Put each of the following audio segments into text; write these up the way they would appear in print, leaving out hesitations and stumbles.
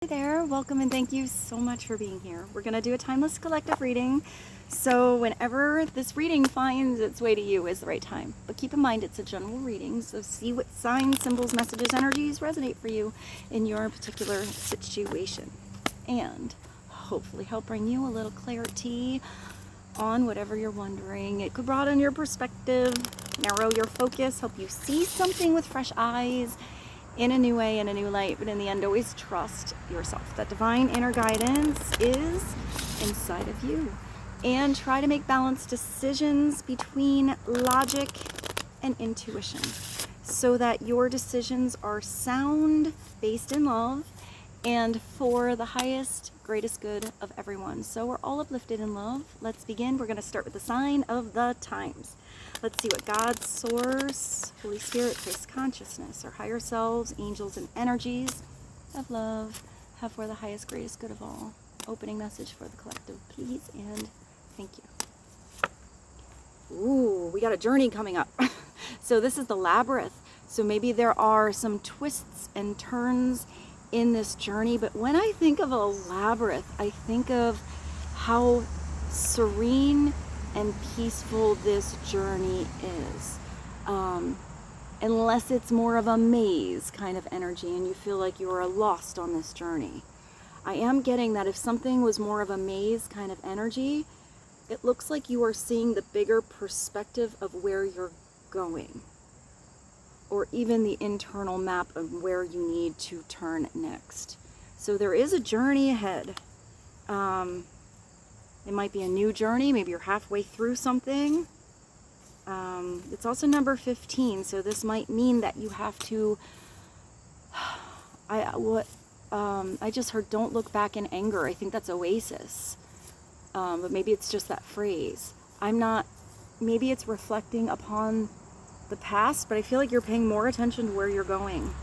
Hey there, welcome and thank you so much for being here. We're going to do a timeless collective reading, so whenever this reading finds its way to you is the right time. But keep in mind it's a general reading, so see what signs, symbols, messages, energies resonate for you in your particular situation. And hopefully help bring you a little clarity on whatever you're wondering. It could broaden your perspective, narrow your focus, help you see something with fresh eyes, in a new way, in a new light, but in the end, always trust yourself. That divine inner guidance is inside of you. And try to make balanced decisions between logic and intuition so that your decisions are sound, based in love, and for the highest, greatest good of everyone. So we're all uplifted in love. Let's begin. We're going to start with the sign of the times. Let's see what God, Source, Holy Spirit, Christ consciousness, our higher selves, angels, and energies of love have for the highest, greatest good of all. Opening message for the collective, please, and thank you. Ooh, we got a journey coming up. So this is the Labyrinth. So maybe there are some twists and turns in this journey, but when I think of a labyrinth, I think of how serene and peaceful this journey is. Unless it's more of a maze kind of energy and you feel like you are lost on this journey. I am getting that if something was more of a maze kind of energy, it looks like you are seeing the bigger perspective of where you're going, or even the internal map of where you need to turn next. So there is a journey ahead. It might be a new journey, maybe you're halfway through something. It's also number 15, so this might mean that you have to, I just heard don't look back in anger. I think that's Oasis. But maybe it's just that phrase. Maybe it's reflecting upon the past, but I feel like you're paying more attention to where you're going.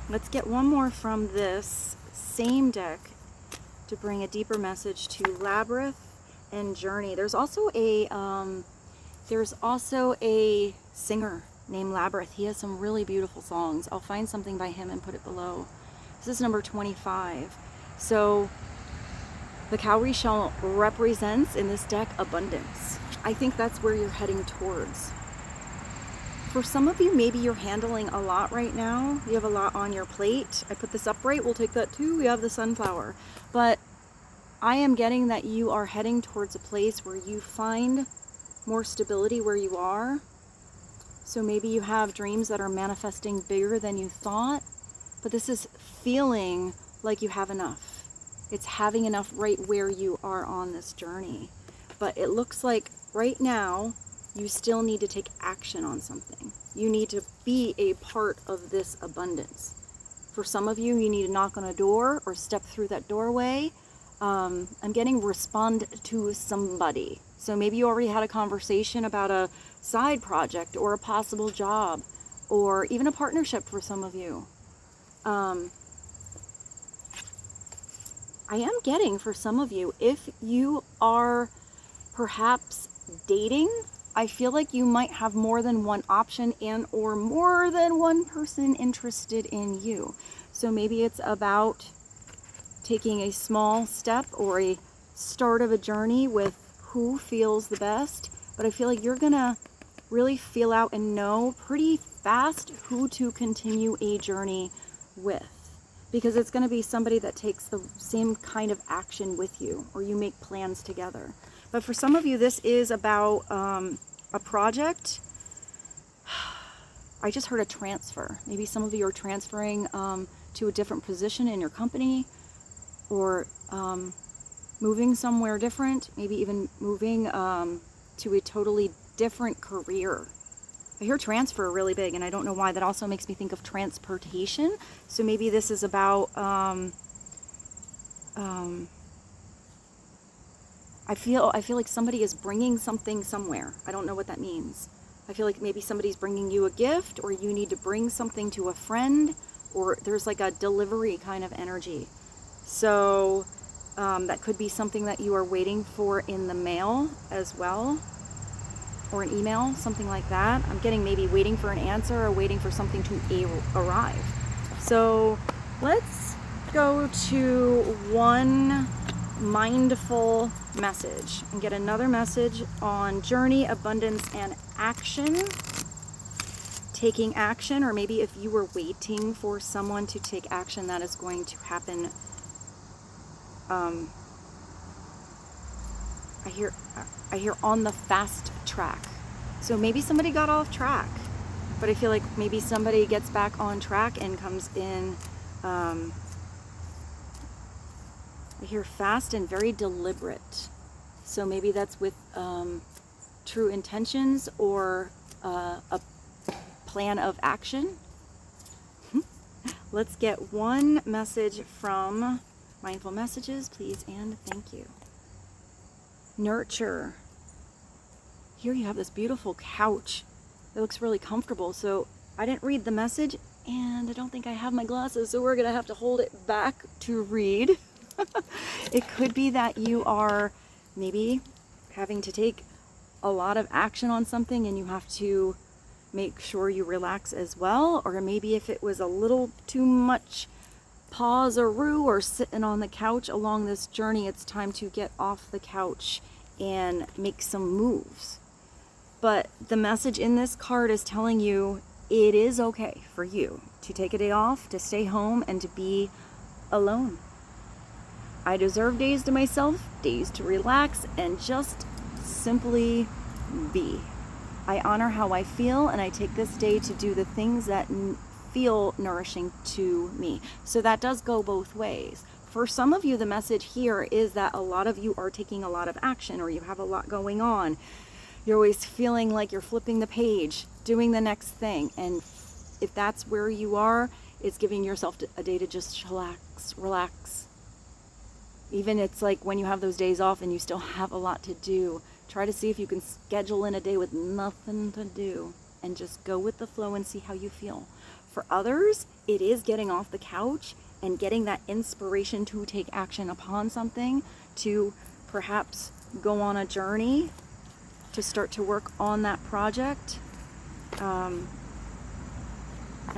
Let's get one more from this same deck to bring a deeper message to Labyrinth and Journey. There's also a singer named Labyrinth. He has some really beautiful songs. I'll find something by him and put it below. This is number 25. So the cowrie shell represents in this deck abundance. I think that's where you're heading towards. For some of you, maybe you're handling a lot right now. You have a lot on your plate. I put this upright, we'll take that too. We have the sunflower. But I am getting that you are heading towards a place where you find more stability where you are. So maybe you have dreams that are manifesting bigger than you thought, but this is feeling like you have enough. It's having enough right where you are on this journey. But it looks like right now, you still need to take action on something. You need to be a part of this abundance. For some of you, you need to knock on a door or step through that doorway. I'm getting respond to somebody. So maybe you already had a conversation about a side project or a possible job or even a partnership for some of you. I am getting for some of you, if you are perhaps dating, I feel like you might have more than one option and or more than one person interested in you. So maybe it's about taking a small step or a start of a journey with who feels the best. But I feel like you're gonna really feel out and know pretty fast who to continue a journey with, because it's gonna be somebody that takes the same kind of action with you, or you make plans together. But for some of you, this is about a project. I just heard a transfer. Maybe some of you are transferring to a different position in your company, or moving somewhere different, maybe even moving to a totally different career. I hear transfer really big, and I don't know why. That also makes me think of transportation. So maybe this is about I feel like somebody is bringing something somewhere. I don't know what that means. I feel like maybe somebody's bringing you a gift, or you need to bring something to a friend, or there's like a delivery kind of energy. So that could be something that you are waiting for in the mail as well. or an email, something like that. I'm getting maybe waiting for an answer or waiting for something to arrive. So let's go to one mindful message and get another message on journey, abundance, and action. Taking action, or maybe if you were waiting for someone to take action, that is going to happen. I hear on the fast track. So maybe somebody got off track, but I feel like maybe somebody gets back on track and comes in. I hear fast and very deliberate. So maybe that's with true intentions or a plan of action. Let's get one message from Mindful Messages, please and thank you. Nurture. Here you have this beautiful couch. It looks really comfortable. So I didn't read the message and I don't think I have my glasses, so we're gonna have to hold it back to read. It could be that you are maybe having to take a lot of action on something and you have to make sure you relax as well. Or maybe if it was a little too much pause-a-roo or sitting on the couch along this journey, it's time to get off the couch and make some moves. But the message in this card is telling you it is okay for you to take a day off, to stay home, and to be alone. I deserve days to myself, days to relax, and just simply be. I honor how I feel, and I take this day to do the things that feel nourishing to me. So that does go both ways. For some of you, the message here is that a lot of you are taking a lot of action, or you have a lot going on. You're always feeling like you're flipping the page, doing the next thing. And if that's where you are, it's giving yourself a day to just relax. Even it's like when you have those days off and you still have a lot to do, try to see if you can schedule in a day with nothing to do and just go with the flow and see how you feel. For others, it is getting off the couch and getting that inspiration to take action upon something, to perhaps go on a journey, to start to work on that project. I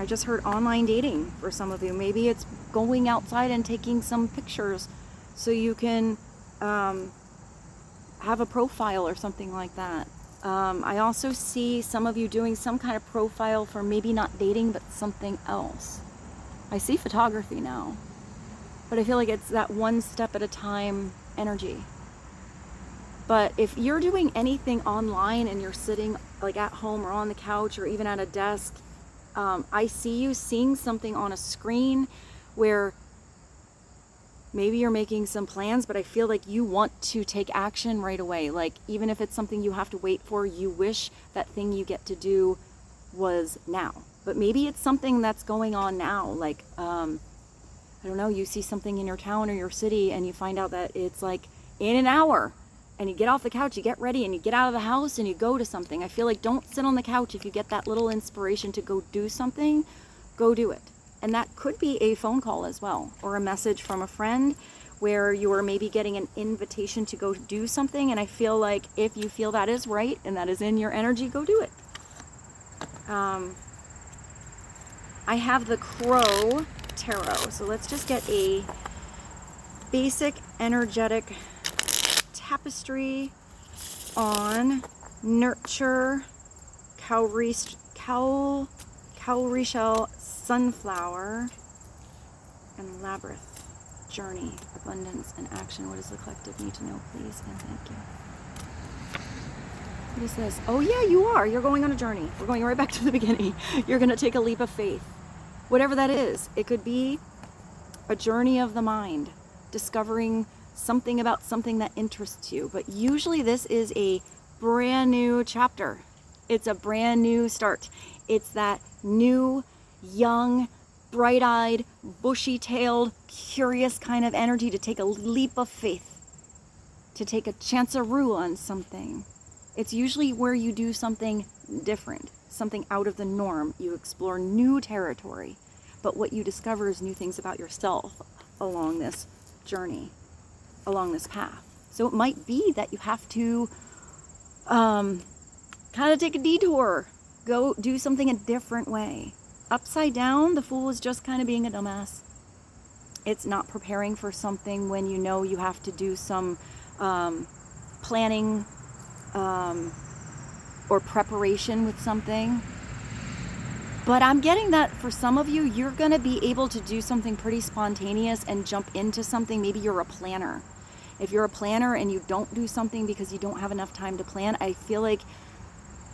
just heard online dating for some of you. Maybe it's going outside and taking some pictures so you can have a profile or something like that. I also see some of you doing some kind of profile for maybe not dating, but something else. I see photography now, but I feel like it's that one step at a time energy. But if you're doing anything online and you're sitting like at home or on the couch or even at a desk, I see you seeing something on a screen where maybe you're making some plans, but I feel like you want to take action right away. Like even if it's something you have to wait for, you wish that thing you get to do was now. But maybe it's something that's going on now. Like, I don't know, you see something in your town or your city and you find out that it's like in an hour, and you get off the couch, you get ready, and you get out of the house and you go to something. I feel like don't sit on the couch. If you get that little inspiration to go do something, go do it. And that could be a phone call as well, or a message from a friend where you are maybe getting an invitation to go do something. And I feel like if you feel that is right and that is in your energy, go do it. I have the Crow Tarot. So let's just get a basic energetic tapestry on nurture, cowrie shell, sunflower, and labyrinth. Journey, abundance, and action. What does the collective need to know, please? And thank you. What is this? Oh yeah, you are. You're going on a journey. We're going right back to the beginning. You're going to take a leap of faith. Whatever that is. It could be a journey of the mind, discovering something about something that interests you. But usually this is a brand new chapter. It's a brand new start. It's that new, young, bright-eyed, bushy-tailed, curious kind of energy to take a leap of faith, to take a chance-a-roo on something. It's usually where you do something different, something out of the norm. You explore new territory, but what you discover is new things about yourself along this journey, along this path. So it might be that you have to kind of take a detour. Go do something a different way. Upside down, the Fool is just kind of being a dumbass. It's not preparing for something when you know you have to do some planning or preparation with something. But I'm getting that for some of you, you're going to be able to do something pretty spontaneous and jump into something. Maybe you're a planner. If you're a planner and you don't do something because you don't have enough time to plan, I feel like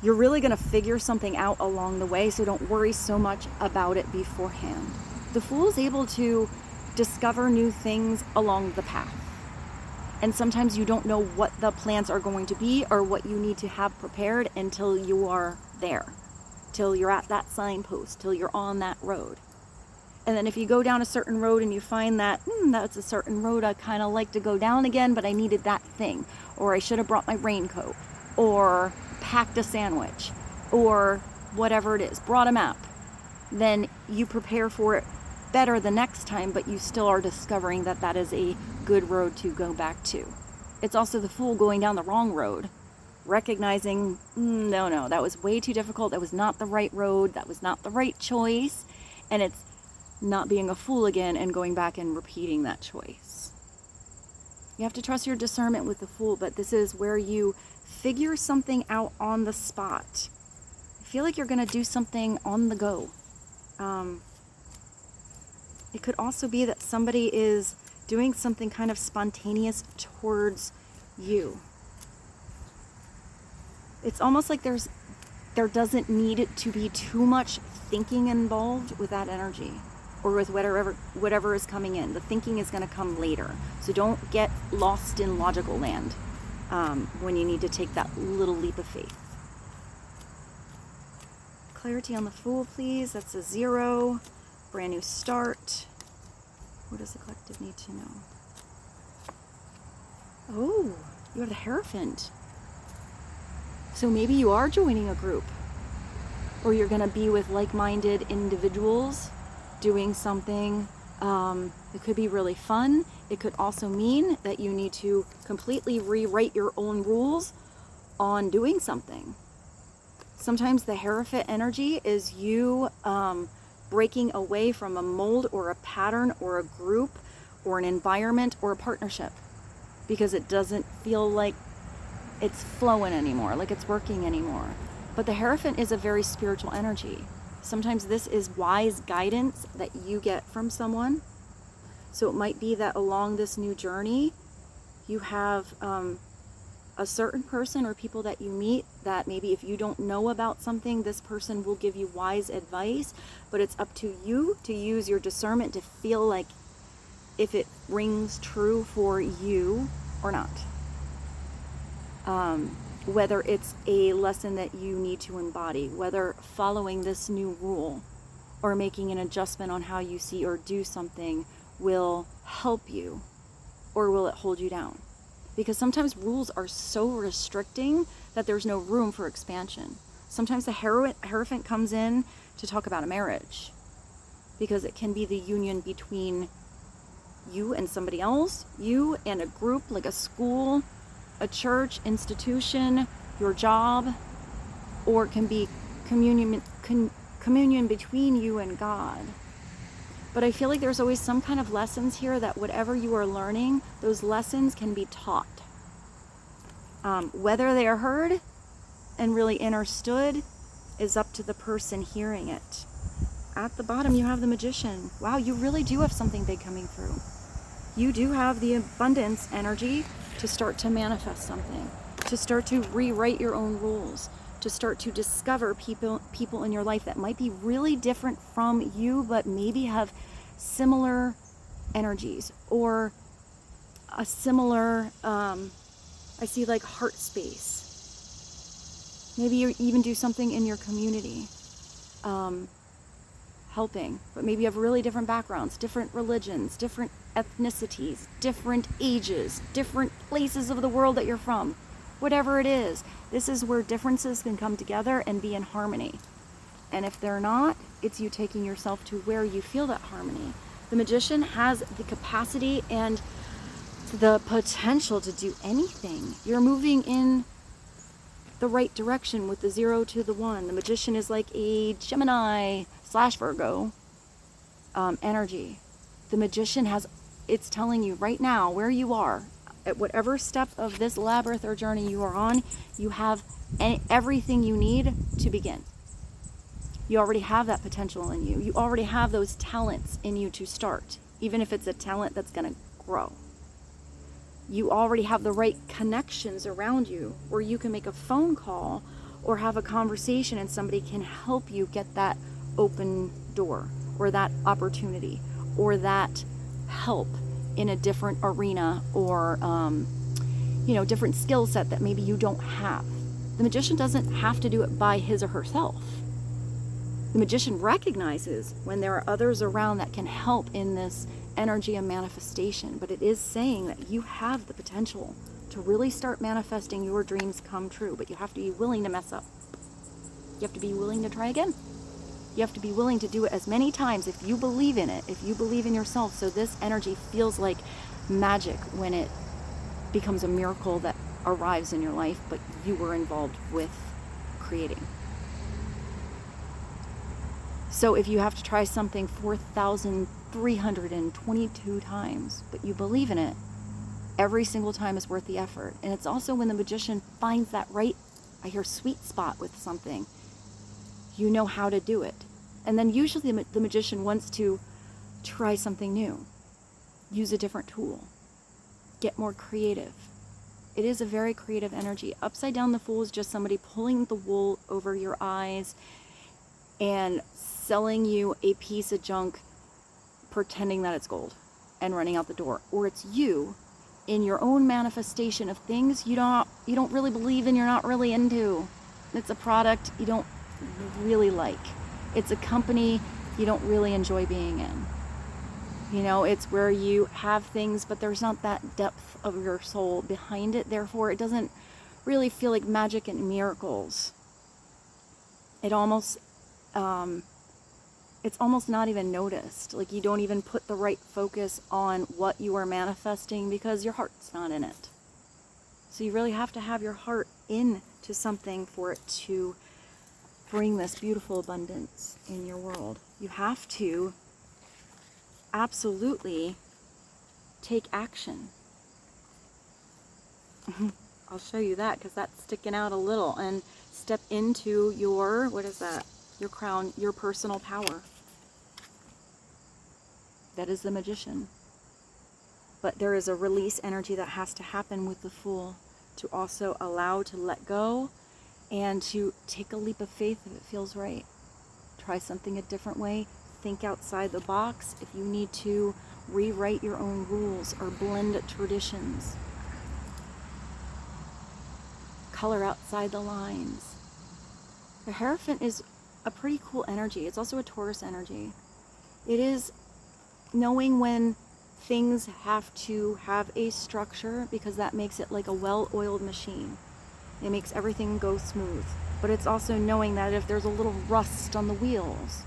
you're really going to figure something out along the way, so don't worry so much about it beforehand. The Fool is able to discover new things along the path. And sometimes you don't know what the plans are going to be or what you need to have prepared until you are there, till you're at that signpost, till you're on that road. And then if you go down a certain road and you find that, that's a certain road I kind of like to go down again, but I needed that thing, or I should have brought my raincoat, or packed a sandwich, or whatever it is, brought a map, then you prepare for it better the next time, but you still are discovering that that is a good road to go back to. It's also the Fool going down the wrong road, recognizing, no, that was way too difficult, that was not the right road, that was not the right choice, and it's not being a fool again and going back and repeating that choice. You have to trust your discernment with the Fool, but this is where you figure something out on the spot. I feel like you're going to do something on the go. It could also be that somebody is doing something kind of spontaneous towards you. It's almost like there doesn't need to be too much thinking involved with that energy, or with whatever is coming in. The thinking is going to come later. So don't get lost in logical land when you need to take that little leap of faith. Clarity on the Fool, please. That's a 0. Brand new start. What does the collective need to know? Oh, you're the Hierophant. So maybe you are joining a group, or you're going to be with like-minded individuals doing something. It could be really fun. It could also mean that you need to completely rewrite your own rules on doing something. Sometimes the Hierophant energy is you breaking away from a mold or a pattern or a group or an environment or a partnership because it doesn't feel like it's flowing anymore, like it's working anymore. But the Hierophant is a very spiritual energy. Sometimes this is wise guidance that you get from someone. So it might be that along this new journey, you have a certain person or people that you meet that maybe if you don't know about something, this person will give you wise advice, but it's up to you to use your discernment to feel like if it rings true for you or not. Whether it's a lesson that you need to embody, whether following this new rule or making an adjustment on how you see or do something will help you, or will it hold you down? Because sometimes rules are so restricting that there's no room for expansion. Sometimes the Hierophant comes in to talk about a marriage, because it can be the union between you and somebody else, you and a group like a school, a church, institution, your job, or it can be communion between you and God. But I feel like there's always some kind of lessons here that whatever you are learning, those lessons can be taught. Whether they are heard and really understood is up to the person hearing it. At the bottom, you have the Magician. Wow, you really do have something big coming through. You do have the abundance energy to start to manifest something, to start to rewrite your own rules, to start to discover people in your life that might be really different from you, but maybe have similar energies or a similar, I see like heart space. Maybe you even do something in your community, helping, but maybe you have really different backgrounds, different religions, different ethnicities, different ages, different places of the world that you're from. Whatever it is, this is where differences can come together and be in harmony. And if they're not, it's you taking yourself to where you feel that harmony. The Magician has the capacity and the potential to do anything. You're moving in the right direction with the 0 to the 1. The Magician is like a Gemini / Virgo energy. The Magician it's telling you right now where you are, at whatever step of this labyrinth or journey you are on, you have everything you need to begin. You already have that potential in you. You already have those talents in you to start, even if it's a talent that's going to grow. You already have the right connections around you where you can make a phone call or have a conversation and somebody can help you get that open door or that opportunity or that help in a different arena or, different skill set that maybe you don't have. The Magician doesn't have to do it by his or herself. The Magician recognizes when there are others around that can help in this energy of manifestation, but it is saying that you have the potential to really start manifesting your dreams come true, but you have to be willing to mess up. You have to be willing to try again. You have to be willing to do it as many times if you believe in it, if you believe in yourself, so this energy feels like magic when it becomes a miracle that arrives in your life, but you were involved with creating. So if you have to try something 4,322 times, but you believe in it, every single time is worth the effort. And it's also when the Magician finds that right, I hear sweet spot with something, you know how to do it. And then usually the Magician wants to try something new, use a different tool, get more creative. It is a very creative energy. Upside down the Fool is just somebody pulling the wool over your eyes and selling you a piece of junk, pretending that it's gold and running out the door. Or it's you in your own manifestation of things you don't really believe in, you're not really into. It's a product you don't really like. It's a company you don't really enjoy being in. It's where you have things, but there's not that depth of your soul behind it. Therefore, it doesn't really feel like magic and miracles. It almost, it's almost not even noticed. Like you don't even put the right focus on what you are manifesting because your heart's not in it. So you really have to have your heart into something for it to bring this beautiful abundance in your world. You have to absolutely take action. I'll show you that because that's sticking out a little. And step into your, what is that? Your crown, your personal power. That is the Magician. But there is a release energy that has to happen with the Fool to also allow to let go and to take a leap of faith if it feels right. Try something a different way. Think outside the box if you need to rewrite your own rules or blend traditions. Color outside the lines. The Hierophant is a pretty cool energy. It's also a Taurus energy. It is knowing when things have to have a structure because that makes it like a well-oiled machine. It makes everything go smooth. But it's also knowing that if there's a little rust on the wheels,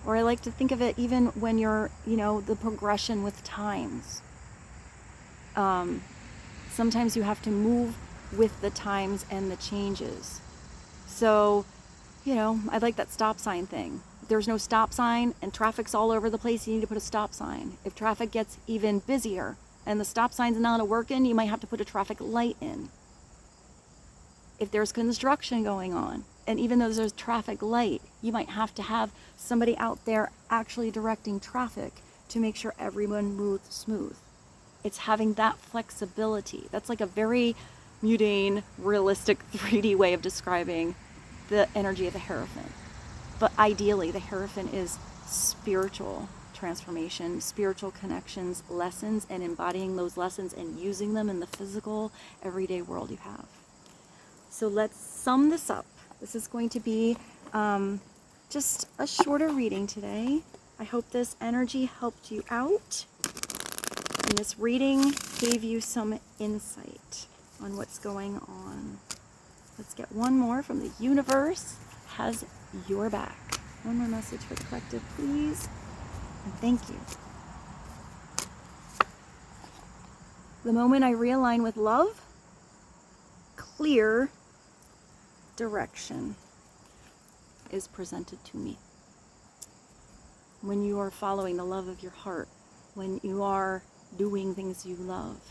or I like to think of it even when you're, the progression with times. Sometimes you have to move with the times and the changes. So, I like that stop sign thing. If there's no stop sign and traffic's all over the place, you need to put a stop sign. If traffic gets even busier and the stop sign's not working, you might have to put a traffic light in. If there's construction going on, and even though there's a traffic light, you might have to have somebody out there actually directing traffic to make sure everyone moves smooth. It's having that flexibility. That's like a very mundane, realistic 3D way of describing the energy of the Hierophant. But ideally, the Hierophant is spiritual transformation, spiritual connections, lessons, and embodying those lessons and using them in the physical, everyday world you have. So let's sum this up. This is going to be just a shorter reading today. I hope this energy helped you out. And this reading gave you some insight on what's going on. Let's get one more from the universe. Has your back. One more message for the collective, please. And thank you. The moment I realign with love, clear direction is presented to me. When you are following the love of your heart, when you are doing things you love,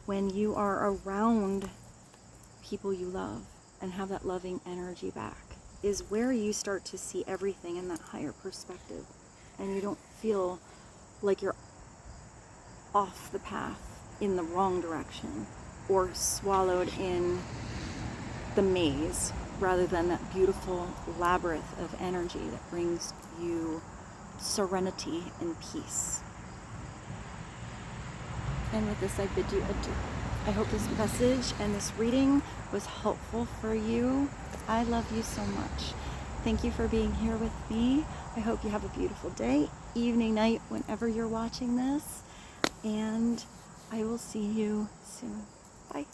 when you are around people you love and have that loving energy back, is where you start to see everything in that higher perspective, and you don't feel like you're off the path in the wrong direction or swallowed in the maze, rather than that beautiful labyrinth of energy that brings you serenity and peace. And with this, I bid you adieu. I hope this message and this reading was helpful for you. I love you so much. Thank you for being here with me. I hope you have a beautiful day, evening, night, whenever you're watching this. And I will see you soon. Bye.